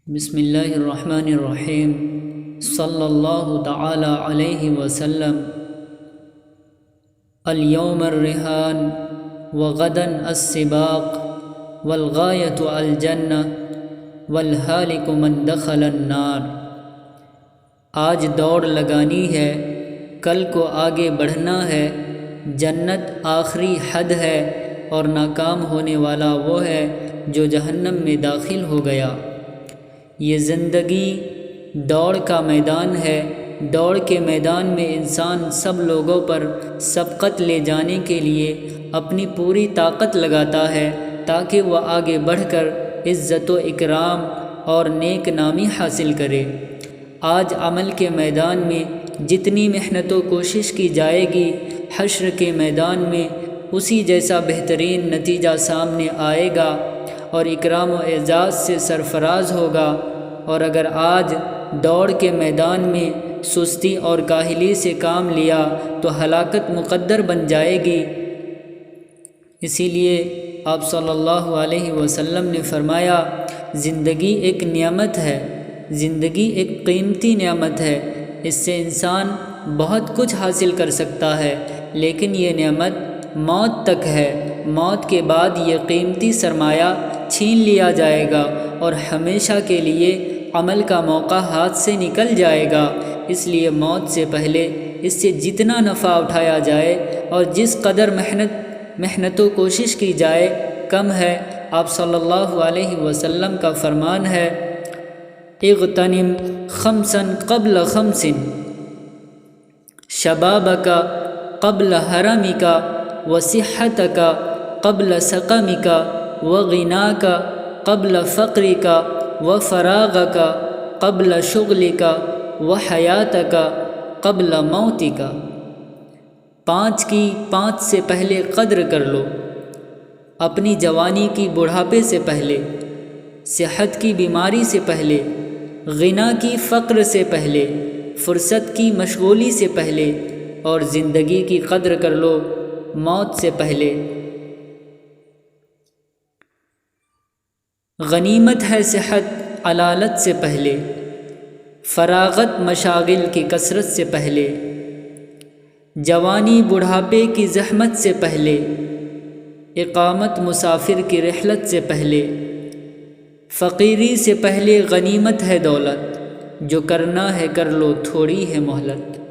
بسم اللہ الرحمن الرحیم صلی اللہ تعالی علیہ وسلم۔ اليوم الرہان وغدا السباق والغایۃ الجنہ والہالک من دخل النار۔ آج دوڑ لگانی ہے، کل کو آگے بڑھنا ہے، جنت آخری حد ہے اور ناکام ہونے والا وہ ہے جو جہنم میں داخل ہو گیا۔ یہ زندگی دوڑ کا میدان ہے۔ دوڑ کے میدان میں انسان سب لوگوں پر سبقت لے جانے کے لیے اپنی پوری طاقت لگاتا ہے تاکہ وہ آگے بڑھ کر عزت و اکرام اور نیک نامی حاصل کرے۔ آج عمل کے میدان میں جتنی محنت و کوشش کی جائے گی، حشر کے میدان میں اسی جیسا بہترین نتیجہ سامنے آئے گا اور اکرام و اعزاز سے سرفراز ہوگا۔ اور اگر آج دوڑ کے میدان میں سستی اور کاہلی سے کام لیا تو ہلاکت مقدر بن جائے گی۔ اسی لیے آپ صلی اللہ علیہ وسلم نے فرمایا، زندگی ایک نعمت ہے، زندگی ایک قیمتی نعمت ہے۔ اس سے انسان بہت کچھ حاصل کر سکتا ہے، لیکن یہ نعمت موت تک ہے۔ موت کے بعد یہ قیمتی سرمایہ چھین لیا جائے گا اور ہمیشہ کے لیے عمل کا موقع ہاتھ سے نکل جائے گا۔ اس لیے موت سے پہلے اس سے جتنا نفع اٹھایا جائے اور جس قدر محنت و کوشش کی جائے کم ہے۔ آپ صلی اللہ علیہ وسلم کا فرمان ہے، اغتنم خمسا قبل خمس، شبابک قبل حرمک وصحتک قبل سقمک وغناک قبل فقرک وفراغک قبل شغلک وحیاتک قبل موتک۔ 5 کی 5 سے پہلے قدر کر لو، اپنی جوانی کی بڑھاپے سے پہلے، صحت کی بیماری سے پہلے، غنا کی فقر سے پہلے، فرصت کی مشغولی سے پہلے، اور زندگی کی قدر کر لو موت سے پہلے۔ غنیمت ہے صحت علالت سے پہلے، فراغت مشاغل کی کثرت سے پہلے، جوانی بڑھاپے کی زحمت سے پہلے، اقامت مسافر کی رحلت سے پہلے، فقیری سے پہلے غنیمت ہے دولت، جو کرنا ہے کر لو تھوڑی ہے مہلت۔